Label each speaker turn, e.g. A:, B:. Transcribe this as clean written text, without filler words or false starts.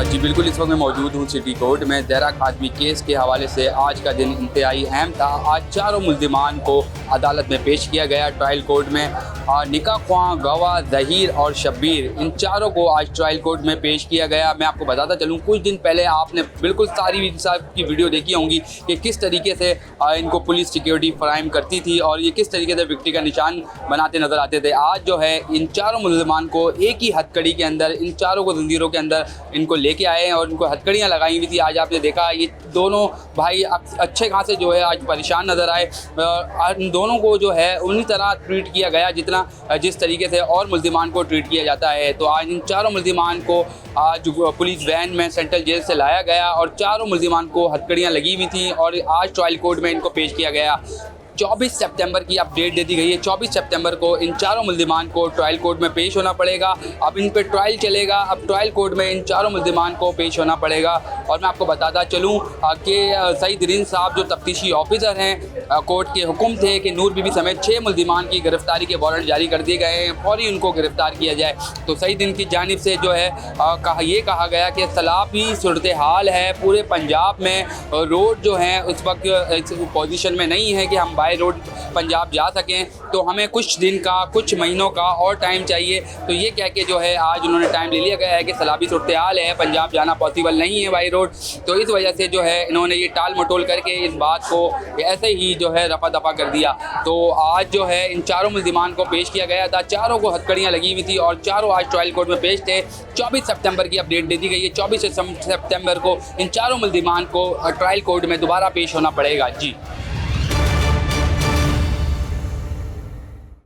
A: जी बिल्कुल, इस वक्त मैं मौजूद हूँ सिटी कोर्ट में। ज़हरा काज़मी केस के हवाले से आज का दिन इंतहाई अहम था। आज चारों मुल्ज़िमान को अदालत में पेश किया गया ट्रायल कोर्ट में। निका ख्वां, गवाह, ज़हीर और शब्बीर, इन चारों को आज ट्रायल कोर्ट में पेश किया गया। मैं आपको बताता चलूँ, कुछ दिन पहले आपने बिल्कुल सारी इंसाफ की वीडियो देखी होंगी कि किस तरीके से इनको पुलिस सिक्योरिटी फराहम करती थी और ये किस तरीके से विक्टी का निशान बनाते नज़र आते थे। आज जो है इन चारों मुल्ज़िमान को एक ही हथकड़ी के अंदर, इन चारों को जंजीरों के अंदर इनको लेके आए हैं और इनको हथकड़ियाँ लगाई हुई थी। आज आपने देखा ये दोनों भाई अच्छे खासे जो है आज परेशान नज़र आए। इन दोनों को जो है उन्हीं तरह ट्रीट किया गया जिस तरीके से और मुल्ज़िमान को ट्रीट किया जाता है। तो आज इन चारों मुल्ज़िमान को आज पुलिस वैन में सेंट्रल जेल से लाया गया और चारों मुल्ज़िमान को हथकड़ियाँ लगी हुई थी और आज ट्रायल कोर्ट में इनको पेश किया गया। 24 सितंबर की अपडेट दे दी गई है। 24 सितंबर को इन चारों मुल्ज़िमान को ट्रायल कोर्ट में पेश होना पड़ेगा। अब इन पे ट्रायल चलेगा। अब ट्रायल कोर्ट में इन चारों मुल्ज़िमान को पेश होना पड़ेगा। और मैं आपको बताता चलूँ कि सईद साहब जो तफ्तीशी ऑफिसर हैं, कोर्ट के हुक्म थे कि नूर बीबी समेत 6 मुल्ज़िमान की गिरफ्तारी के वारंट जारी कर दिए गए हैं, फौरी उनको गिरफ्तार किया जाए। तो सईद की जानिब से जो है कहा गया कि सलाफी सूरत हाल है पूरे पंजाब में। रोड जो है उस वक्त इस पोजीशन में नहीं है कि हम बाय रोड पंजाब जा सकें, तो हमें कुछ दिन का, कुछ महीनों का और टाइम चाहिए। तो ये कह के जो है आज उन्होंने टाइम ले लिया गया है कि सलाफी सूरत हाल है, पंजाब जाना पॉसिबल नहीं है बाई रोड। तो इस वजह से जो है इन्होंने ये टाल मटोल करके इस बात को ऐसे ही जो है रफा दफा कर दिया। तो आज जो है इन चारों मुल्ज़िमान को पेश किया गया था। चारों को हथकड़ियाँ लगी हुई थी और चारों आज ट्रायल कोर्ट में पेश थे। 24 सितंबर की अपडेट दे दी गई है। 24 सितंबर को इन चारों मुल्ज़िमान को ट्रायल कोर्ट में दोबारा पेश होना पड़ेगा। जी।